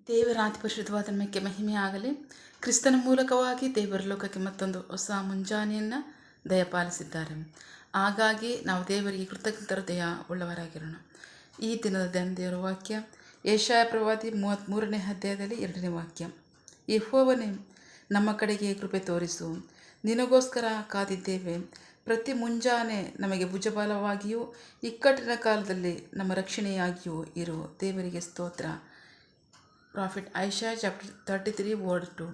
ದೇವರ ಅತಿ ಪರಿಶುದ್ಧವಾದ ನಾಮಕ್ಕೆ ಮಹಿಮೆ ಆಗಲಿ. ಕ್ರಿಸ್ತನ ಮೂಲಕವಾಗಿ ದೇವರ ಲೋಕಕ್ಕೆ ಮತ್ತೊಂದು ಹೊಸ ಮುಂಜಾನೆಯನ್ನು ದಯಪಾಲಿಸಿದ್ದಾರೆ. ಹಾಗಾಗಿ ನಾವು ದೇವರಿಗೆ ಕೃತಜ್ಞ ಹೃದಯ ಉಳ್ಳವರಾಗಿರೋಣ. ಈ ದಿನದ ದೇವರ ವಾಕ್ಯ ಯೆಶಾಯ ಪ್ರವಾದಿ 33ನೇ ಅಧ್ಯಾಯದಲ್ಲಿ 2ನೇ ವಾಕ್ಯ. ಯೆಹೋವನೇ, ನಮ್ಮ ಕಡೆಗೆ ಕೃಪೆ ತೋರಿಸು, ನಿನಗೋಸ್ಕರ ಕಾದಿದ್ದೇವೆ. ಪ್ರತಿ ಮುಂಜಾನೆ ನಮಗೆ ಭುಜಬಲವಾಗಿಯೂ ಇಕ್ಕಟ್ಟಿನ ಕಾಲದಲ್ಲಿ ನಮ್ಮ ರಕ್ಷಣೆಯಾಗಿಯೂ ಇರು. ದೇವರಿಗೆ ಸ್ತೋತ್ರ. Prophet Isaiah chapter 33 word 2.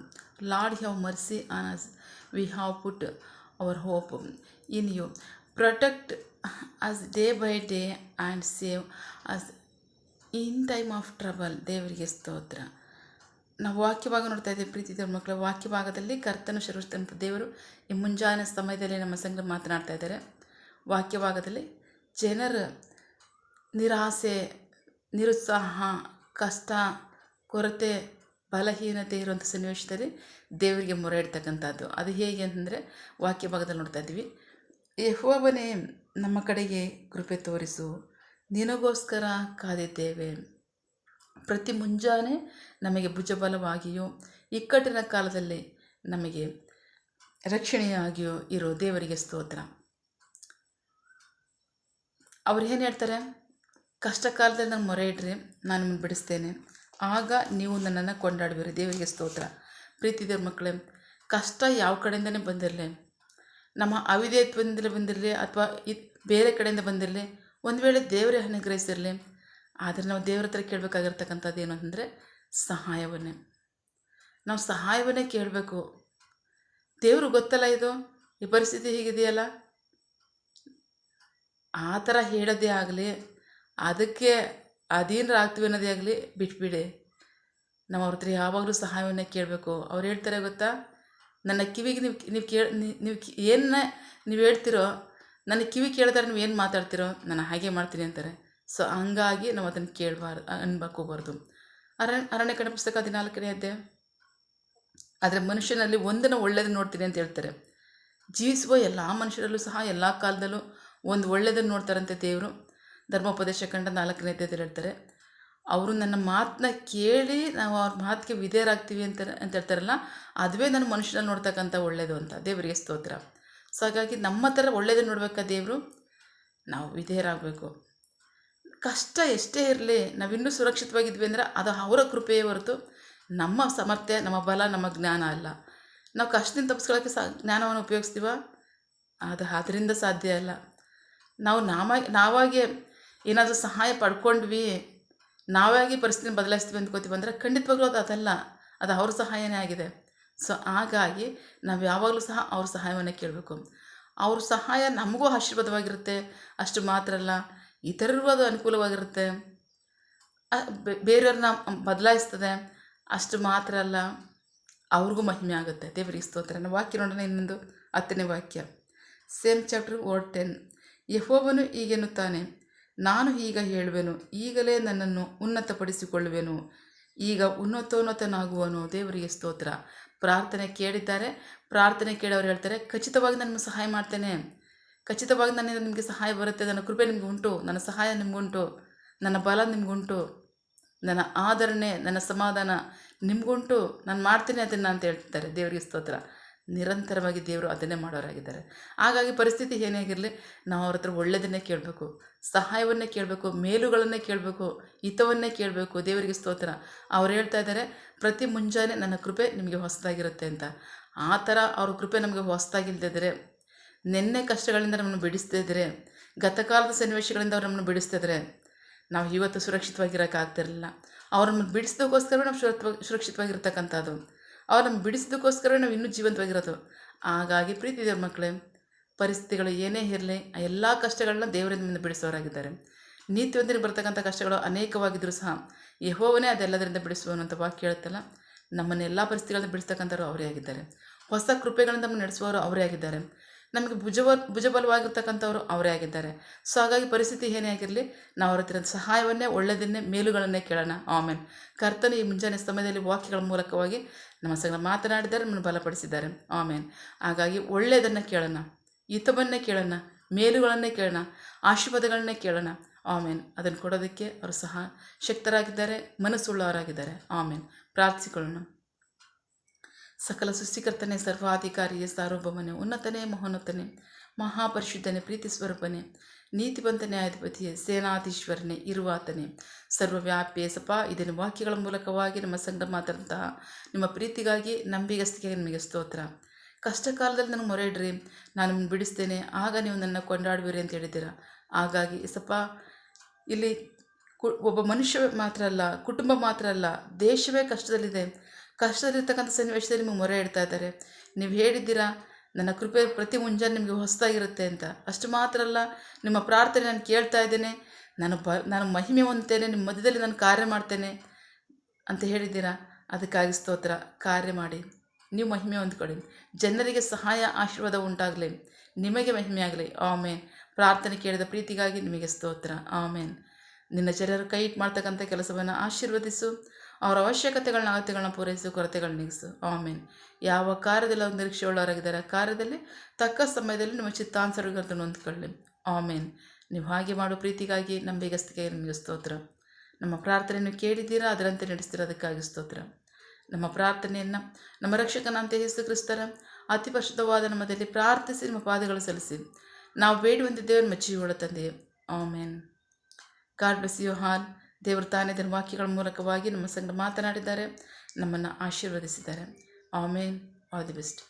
Lord, have mercy on us. We have put our hope in you. Protect us day by day and save us in time of trouble. ದೇವರಿಗೆ ಸ್ತೋತ್ರ. ನಾವು ವಾಕ್ಯ ಭಾಗ ನೋಡ್ತಾ ಇದ್ದೇವೆ. ಪ್ರೀತಿ ದೇವರ ಮಕ್ಕಳ ವಾಕ್ಯ ಭಾಗದಲ್ಲಿ ಕರ್ತನ ಸರ್ವಶಕ್ತನಾದ ದೇವರು ಈ ಮುಂಜಾನೆ ಸಮಯದಲ್ಲಿ ನಮ್ಮ ಸಂಘ ಮಾತನಾಡ್ತಾ ಇದ್ದಾರೆ. ವಾಕ್ಯ ಭಾಗದಲ್ಲಿ ಜನರ ನಿರಾಸೆ, ನಿರುತ್ಸಾಹ, ಕಷ್ಟ, ಕೊರತೆ, ಬಲಹೀನತೆ ಇರುವಂಥ ಸನ್ನಿವೇಶದಲ್ಲಿ ದೇವರಿಗೆ ಮೊರೆ ಇಡ್ತಕ್ಕಂಥದ್ದು. ಅದು ಹೇಗೆ ಅಂತಂದರೆ ವಾಕ್ಯ ಭಾಗದಲ್ಲಿ ನೋಡ್ತಾ ಇದ್ವಿ. ಯೆಹೋವನೇ, ನಮ್ಮ ಕಡೆಗೆ ಕೃಪೆ ತೋರಿಸು, ನಿನಗೋಸ್ಕರ ಕಾದಿದ್ದೇವೆ. ಪ್ರತಿ ಮುಂಜಾನೆ ನಮಗೆ ಭುಜಬಲವಾಗಿಯೂ ಇಕ್ಕಟ್ಟಿನ ಕಾಲದಲ್ಲಿ ನಮಗೆ ರಕ್ಷಣೆಯಾಗಿಯೂ ಇರೋ. ದೇವರಿಗೆ ಸ್ತೋತ್ರ. ಅವ್ರು ಏನು ಹೇಳ್ತಾರೆ? ಕಷ್ಟ ಕಾಲದಲ್ಲಿ ನಾನು ಮೊರೆ ಇಡ್ರಿ, ನಾನು ನಿಮ್ಮನ್ನು ಬಿಡಿಸ್ತೇನೆ, ಆಗ ನೀವು ನನ್ನನ್ನು ಕೊಂಡಾಡುವಿರಿ. ದೇವರಿಗೆ ಸ್ತೋತ್ರ. ಪ್ರೀತಿ ದೇವ್ರ ಮಕ್ಕಳೇ, ಕಷ್ಟ ಯಾವ ಕಡೆಯಿಂದನೇ ಬಂದಿರಲಿ, ನಮ್ಮ ಅವಿಧೇಯತ್ವದಿಂದಲೇ ಬಂದಿರಲಿ ಅಥವಾ ಬೇರೆ ಕಡೆಯಿಂದ ಬಂದಿರಲಿ, ಒಂದು ವೇಳೆ ದೇವರೇ ಅನುಗ್ರಹಿಸಿರಲಿ, ಆದರೆ ನಾವು ದೇವ್ರ ಹತ್ರ ಕೇಳಬೇಕಾಗಿರ್ತಕ್ಕಂಥದ್ದು ಏನು ಅಂತಂದರೆ ಸಹಾಯವನ್ನೇ. ನಾವು ಸಹಾಯವನ್ನೇ ಕೇಳಬೇಕು. ದೇವರು ಗೊತ್ತಲ್ಲ, ಇದು ಈ ಪರಿಸ್ಥಿತಿ ಹೀಗಿದೆಯಲ್ಲ, ಆ ಥರ ಹೇಳೋದೇ ಆಗಲಿ, ಅದಕ್ಕೆ ಅಧೀನರಾಗ್ತೀವಿ ಅನ್ನೋದೇ ಆಗಲಿ ಬಿಟ್ಬಿಡಿ. ನಾವು ಅವ್ರ ಹತ್ರ ಯಾವಾಗಲೂ ಸಹಾಯವನ್ನೇ ಕೇಳಬೇಕು. ಅವ್ರು ಹೇಳ್ತಾರೆ ಗೊತ್ತಾ, ನನ್ನ ಕಿವಿಗೆ ನೀವು ಏನು ನೀವು ಹೇಳ್ತಿರೋ, ನನ್ನ ಕಿವಿ ಕೇಳ್ತಾರೆ, ನೀವು ಏನು ಮಾತಾಡ್ತಿರೋ ನಾನು ಹಾಗೆ ಮಾಡ್ತೀನಿ ಅಂತಾರೆ. ಸೊ ಹಂಗಾಗಿ ನಾವು ಅದನ್ನು ಅನ್ಕೋಬಾರ್ದು. ಅರಣ್ಯಕಾಂಡ ಪುಸ್ತಕ 14ನೇ ಅಧ್ಯಾಯ. ಆದರೆ ಮನುಷ್ಯನಲ್ಲಿ ಒಂದನ್ನು ಒಳ್ಳೆಯದನ್ನು ನೋಡ್ತೀನಿ ಅಂತ ಹೇಳ್ತಾರೆ. ಜೀವಿಸುವ ಎಲ್ಲ ಮನುಷ್ಯರಲ್ಲೂ ಸಹ ಎಲ್ಲ ಕಾಲದಲ್ಲೂ ಒಂದು ಒಳ್ಳೆಯದನ್ನು ನೋಡ್ತಾರಂತೆ ದೇವರು. ಧರ್ಮೋಪದೇಶ ಕಂಡ 4ನೇ ಅಧ್ಯಾಯದಲ್ಲಿ ಹೇಳ್ತಾರೆ, ಅವರು ನನ್ನ ಮಾತನ್ನ ಕೇಳಿ ನಾವು ಅವ್ರ ಮಾತಿಗೆ ವಿಧೇಯರಾಗ್ತೀವಿ ಅಂತ ಹೇಳ್ತಾರಲ್ಲ, ಅದುವೇ ನನ್ನ ಮನುಷ್ಯನಲ್ಲಿ ನೋಡ್ತಕ್ಕಂಥ ಒಳ್ಳೆಯದು ಅಂತ. ದೇವರಿಗೆ ಸ್ತೋತ್ರ. ಸೊ ಹಾಗಾಗಿ ನಮ್ಮ ಥರ ಒಳ್ಳೆಯದನ್ನು ನೋಡ್ಬೇಕಾ ದೇವರು, ನಾವು ವಿಧೇಯರಾಗಬೇಕು. ಕಷ್ಟ ಎಷ್ಟೇ ಇರಲಿ, ನಾವಿನ್ನೂ ಸುರಕ್ಷಿತವಾಗಿದ್ವಿ ಅಂದರೆ ಅದು ಅವರ ಕೃಪೆಯೇ ಹೊರತು ನಮ್ಮ ಸಾಮರ್ಥ್ಯ, ನಮ್ಮ ಬಲ, ನಮ್ಮ ಜ್ಞಾನ ಅಲ್ಲ. ನಾವು ಕಷ್ಟದಿಂದ ತಪ್ಪಿಸ್ಕೊಳ್ಳೋಕ್ಕೆ ಜ್ಞಾನವನ್ನು ಉಪಯೋಗಿಸ್ತೀವ, ಅದು ಅದರಿಂದ ಸಾಧ್ಯ ಅಲ್ಲ. ನಾವು ನಾವಾಗೆ ಏನಾದರೂ ಸಹಾಯ ಪಡ್ಕೊಂಡ್ವಿ, ನಾವಾಗಿ ಪರಿಸ್ಥಿತಿನ ಬದಲಾಯಿಸ್ತೀವಿ ಅಂದ್ಕೋತೀವಿ ಅಂದರೆ ಖಂಡಿತವಾಗ್ಲೂ ಅದಲ್ಲ, ಅದು ಅವ್ರ ಸಹಾಯನೇ ಆಗಿದೆ. ಸೊ ಹಾಗಾಗಿ ನಾವು ಯಾವಾಗಲೂ ಸಹ ಅವ್ರ ಸಹಾಯವನ್ನು ಕೇಳಬೇಕು. ಅವ್ರ ಸಹಾಯ ನಮಗೂ ಆಶೀರ್ವಾದವಾಗಿರುತ್ತೆ. ಅಷ್ಟು ಮಾತ್ರ ಅಲ್ಲ, ಇತರರಿಗೂ ಅದು ಅನುಕೂಲವಾಗಿರುತ್ತೆ, ಬೇರೆಯವ್ರನ್ನ ಬದಲಾಯಿಸ್ತದೆ. ಅಷ್ಟು ಮಾತ್ರ ಅಲ್ಲ, ಅವ್ರಿಗೂ ಮಹಿಮೆ ಆಗುತ್ತೆ. ದೇವರಿಗೆ ಸ್ತೋತ್ರ. ನಾವು ವಾಕ್ಯ ನೋಡೋಣ. ಇನ್ನೊಂದು 10ನೇ ವಾಕ್ಯ, ಸೇಮ್ ಚಾಪ್ಟರ್ ವರ್ಡ್ 10. ಯೆಹೋವನು ಹೀಗೆನ್ನುತ್ತಾನೆ, ನಾನು ಈಗ ಹೇಳುವೆನು, ಈಗಲೇ ನನ್ನನ್ನು ಉನ್ನತಪಡಿಸಿಕೊಳ್ಳುವೆನು, ಈಗ ಉನ್ನತೋನ್ನತನಾಗುವನು. ದೇವರಿಗೆ ಸ್ತೋತ್ರ. ಪ್ರಾರ್ಥನೆ ಕೇಳಿದ್ದಾರೆ. ಪ್ರಾರ್ಥನೆ ಕೇಳೋರು ಹೇಳ್ತಾರೆ, ಖಚಿತವಾಗಿ ನಾನು ನಿಮಗೆ ಸಹಾಯ ಮಾಡ್ತೇನೆ, ಖಚಿತವಾಗಿ ನನ್ನಿಂದ ನಿಮಗೆ ಸಹಾಯ ಬರುತ್ತೆ, ನನ್ನ ಕೃಪೆ ನಿಮ್ಗೆ ಉಂಟು, ನನ್ನ ಸಹಾಯ ನಿಮಗುಂಟು, ನನ್ನ ಬಲ ನಿಮಗುಂಟು, ನನ್ನ ಆದರಣೆ, ನನ್ನ ಸಮಾಧಾನ ನಿಮಗುಂಟು, ನಾನು ಮಾಡ್ತೀನಿ ಅದನ್ನು ಅಂತ ಹೇಳ್ತಾರೆ. ದೇವರಿಗೆ ಸ್ತೋತ್ರ. ನಿರಂತರವಾಗಿ ದೇವರು ಅದನ್ನೇ ಮಾಡೋರಾಗಿದ್ದಾರೆ. ಹಾಗಾಗಿ ಪರಿಸ್ಥಿತಿ ಏನೇ ಆಗಿರಲಿ, ನಾವು ಅವ್ರ ಹತ್ರ ಒಳ್ಳೆಯದನ್ನೇ ಕೇಳಬೇಕು, ಸಹಾಯವನ್ನೇ ಕೇಳಬೇಕು, ಮೇಲುಗಳನ್ನೇ ಕೇಳಬೇಕು, ಹಿತವನ್ನೇ ಕೇಳಬೇಕು. ದೇವರಿಗೆ ಸ್ತೋತ್ರ. ಅವ್ರು ಹೇಳ್ತಾ ಇದ್ದಾರೆ, ಪ್ರತಿ ಮುಂಜಾನೆ ನನ್ನ ಕೃಪೆ ನಿಮಗೆ ಹೊಸದಾಗಿರುತ್ತೆ ಅಂತ. ಆ ಥರ ಅವ್ರ ಕೃಪೆ ನಮಗೆ ಹೊಸದಾಗಿಲ್ದಿದ್ರೆ, ನಿನ್ನೆ ಕಷ್ಟಗಳಿಂದ ನಮ್ಮನ್ನು ಬಿಡಿಸ್ತಿದ್ರೆ, ಗತಕಾಲದ ಸನ್ನಿವೇಶಗಳಿಂದ ಅವ್ರು ನಮ್ಮನ್ನು ಬಿಡಿಸ್ತಿದ್ರೆ, ನಾವು ಇವತ್ತು ಸುರಕ್ಷಿತವಾಗಿರೋಕ್ಕಾಗ್ತಿರಲಿಲ್ಲ. ಅವ್ರನ್ನ ಬಿಡಿಸೋದಕ್ಕೋಸ್ಕರ ನಾವು ಸುರಕ್ಷಿತವಾಗಿರ್ತಕ್ಕಂಥದ್ದು, ಅವ್ರನ್ನ ಬಿಡಿಸೋದಕ್ಕೋಸ್ಕರ ನಾವು ಇನ್ನೂ ಜೀವಂತವಾಗಿರೋದು. ಹಾಗಾಗಿ ಪ್ರೀತಿ ದೇವ್ರ ಮಕ್ಕಳೇ, ಪರಿಸ್ಥಿತಿಗಳು ಏನೇ ಇರಲಿ, ಆ ಎಲ್ಲ ಕಷ್ಟಗಳನ್ನ ದೇವರಿಂದ ಬಿಡಿಸೋರಾಗಿದ್ದಾರೆ. ನೀತಿವಂತರಿಗೆ ಬರ್ತಕ್ಕಂಥ ಕಷ್ಟಗಳು ಅನೇಕವಾಗಿದ್ದರೂ ಸಹ ಯೆಹೋವನೇ ಅದೆಲ್ಲದರಿಂದ ಬಿಡಿಸುವನು ಅಂತ ವಾಕ್ಯ ಹೇಳುತ್ತಲ್ಲ. ನಮ್ಮನ್ನೆಲ್ಲ ಪರಿಸ್ಥಿತಿಗಳಿಂದ ಬಿಡಿಸ್ತಕ್ಕಂಥವ್ರು ಅವರೇ ಆಗಿದ್ದಾರೆ. ಹೊಸ ಕೃಪೆಗಳಿಂದ ನಮ್ಮನ್ನು ನಡೆಸುವವರು ಅವರೇ ಆಗಿದ್ದಾರೆ. ನಮಗೆ ಭುಜಬಲವಾಗಿರ್ತಕ್ಕಂಥವ್ರು ಅವರೇ ಆಗಿದ್ದಾರೆ. ಸೊ ಹಾಗಾಗಿ ಪರಿಸ್ಥಿತಿ ಏನೇ ಆಗಿರಲಿ, ನಾವು ಅವ್ರ ಹತ್ರ ಸಹಾಯವನ್ನೇ, ಒಳ್ಳೆಯದನ್ನೇ, ಮೇಲುಗಳನ್ನೇ ಕೇಳೋಣ. ಆಮೇನ್. ಕರ್ತನು ಈ ಮುಂಜಾನೆ ಸಮಯದಲ್ಲಿ ವಾಕ್ಯಗಳ ಮೂಲಕವಾಗಿ ನಮ್ಮ ಸಂಗ ಮಾತನಾಡಿದ್ದಾರೆ, ನಮ್ಮನ್ನು ಬಲಪಡಿಸಿದ್ದಾರೆ. ಆಮೇನ್. ಹಾಗಾಗಿ ಒಳ್ಳೆಯದನ್ನು ಕೇಳೋಣ, ಹಿತವನ್ನೇ ಕೇಳೋಣ, ಮೇಲುಗಳನ್ನೇ ಕೇಳೋಣ, ಆಶೀರ್ವಾದಗಳನ್ನೇ ಕೇಳೋಣ. ಆಮೇನ್. ಅದನ್ನು ಕೊಡೋದಕ್ಕೆ ಅವರು ಸಹ ಶಕ್ತರಾಗಿದ್ದಾರೆ, ಮನಸ್ಸುಳ್ಳವರಾಗಿದ್ದಾರೆ. ಆಮೇನ್. ಪ್ರಾರ್ಥಿಸಿಕೊಳ್ಳೋಣ. ಸಕಲ ಸೃಷ್ಟಿಕರ್ತನೇ, ಸರ್ವಾಧಿಕಾರಿಯೇ, ಸಾರ್ವಭೌಮನೇ, ಉನ್ನತನೇ, ಮಹೋನ್ನತನೇ, ಮಹಾಪರಿಶುದ್ಧನೇ, ಪ್ರೀತಿ ಸ್ವರೂಪನೇ, ನೀತಿವಂತ ನ್ಯಾಯಾಧಿಪತಿಯೇ, ಸೇನಾಧೀಶ್ವರನೇ, ಇರುವಾತನೇ, ಸರ್ವವ್ಯಾಪಿಯೇ ಸಪ ಇದನ್ನು ವಾಕ್ಯಗಳ ಮೂಲಕವಾಗಿ ನಮ್ಮ ಸಂಘ ಮಾತಾದಂತಹ ನಿಮ್ಮ ಪ್ರೀತಿಗಾಗಿ, ನಂಬಿಗಸ್ತಿಗಾಗಿ ನಿಮಗೆ ಸ್ತೋತ್ರ. ಕಷ್ಟ ಕಾಲದಲ್ಲಿ ನನಗೆ ಮೊರೆ ಇಡ್ರಿ, ನಾನು ನಿಮ್ಮನ್ನು ಬಿಡಿಸ್ತೇನೆ, ಆಗ ನೀವು ನನ್ನ ಕೊಂಡಾಡುವಿರಿ ಅಂತ ಹೇಳಿದ್ದೀರಾ. ಹಾಗಾಗಿ ಸಪ ಇಲ್ಲಿ ಒಬ್ಬ ಮನುಷ್ಯ ಮಾತ್ರ ಅಲ್ಲ, ಕುಟುಂಬ ಮಾತ್ರ ಅಲ್ಲ, ದೇಶವೇ ಕಷ್ಟದಲ್ಲಿದೆ. ಕಷ್ಟದಲ್ಲಿರ್ತಕ್ಕಂಥ ಸನ್ನಿವೇಶದಲ್ಲಿ ನಿಮಗೆ ಮೊರೆ ಇಡ್ತಾ ಇದ್ದಾರೆ. ನೀವು ಹೇಳಿದ್ದೀರಾ, ನನ್ನ ಕೃಪೆ ಪ್ರತಿ ಮುಂಜಾನೆ ನಿಮಗೆ ಹೊಸದಾಗಿರುತ್ತೆ ಅಂತ. ಅಷ್ಟು ಮಾತ್ರ ಅಲ್ಲ, ನಿಮ್ಮ ಪ್ರಾರ್ಥನೆ ನಾನು ಕೇಳ್ತಾ ಇದ್ದೇನೆ, ನಾನು ಮಹಿಮೆ ಹೊಂದ್ತೇನೆ, ನಿಮ್ಮ ಮಧ್ಯದಲ್ಲಿ ನಾನು ಕಾರ್ಯ ಮಾಡ್ತೇನೆ ಅಂತ ಹೇಳಿದ್ದೀರಾ. ಅದಕ್ಕಾಗಿ ಸ್ತೋತ್ರ. ಕಾರ್ಯ ಮಾಡಿ, ನೀವು ಮಹಿಮೆ ಹೊಂದ್ಕೊಳ್ಳಿ, ಜನರಿಗೆ ಸಹಾಯ ಆಶೀರ್ವಾದ ಉಂಟಾಗಲಿ, ನಿಮಗೆ ಮಹಿಮೆ ಆಗಲಿ. ಆಮೇನ್. ಪ್ರಾರ್ಥನೆ ಕೇಳಿದ ಪ್ರೀತಿಗಾಗಿ ನಿಮಗೆ ಸ್ತೋತ್ರ. ಆಮೇನ್. ನಿನ್ನ ಜನರು ಕೈ ಇಟ್ಟು ಮಾಡ್ತಕ್ಕಂಥ ಕೆಲಸವನ್ನು ಆಶೀರ್ವದಿಸು, ಅವರ ಅಗತ್ಯಗಳನ್ನ ಪೂರೈಸು, ಕೊರತೆಗಳನ್ನ ನೀಗಿಸು. ಆಮೇನ್. ಯಾವ ಕಾರ್ಯದಲ್ಲಿ ಅವ್ರು ನಿರೀಕ್ಷೆ ಉಳ್ಳವರಾಗಿದ್ದಾರೆ, ಆ ಕಾರ್ಯದಲ್ಲಿ ತಕ್ಕ ಸಮಯದಲ್ಲಿ ನಿಮ್ಮ ಚಿತ್ತಾನುಸಾರಗಳನ್ನು ಹೊಂದ್ಕೊಳ್ಳಿ. ಆಮೇನ್. ನೀವು ಹಾಗೆ ಮಾಡೋ ಪ್ರೀತಿಗಾಗಿ, ನಂಬಿಗಸ್ತಿಗೆ ನಿಮಗೆ ಸ್ತೋತ್ರ. ನಮ್ಮ ಪ್ರಾರ್ಥನೆಯನ್ನು ಕೇಳಿದ್ದೀರಾ, ಅದರಂತೆ ನಡೆಸ್ತೀರಾ. ಅದಕ್ಕಾಗಿ ಸ್ತೋತ್ರ. ನಮ್ಮ ಪ್ರಾರ್ಥನೆಯನ್ನು ನಮ್ಮ ರಕ್ಷಕನಂತ ಯೇಸು ಕ್ರಿಸ್ತರ ಅತಿ ಪರಿಶುದ್ಧವಾದ ನಮ್ಮದಲ್ಲಿ ಪ್ರಾರ್ಥಿಸಿ ನಿಮ್ಮ ಪಾದಗಳು ಸಲ್ಲಿಸಿ ನಾವು ಬೇಡಿ ಹೊಂದಿದ್ದೇವೆ ನಿಮ್ಮ ಜೀವಳ ತಂದೆಯೇ. Amen. God bless you all. ದೇವರು ತಾನೇ ಇದರ ವಾಕ್ಯಗಳ ಮೂಲಕವಾಗಿ ನಮ್ಮ ಸಂಗಡ ಮಾತನಾಡಿದ್ದಾರೆ, ನಮ್ಮನ್ನು ಆಶೀರ್ವದಿಸಿದ್ದಾರೆ. ಆಮೇನ್. All the best.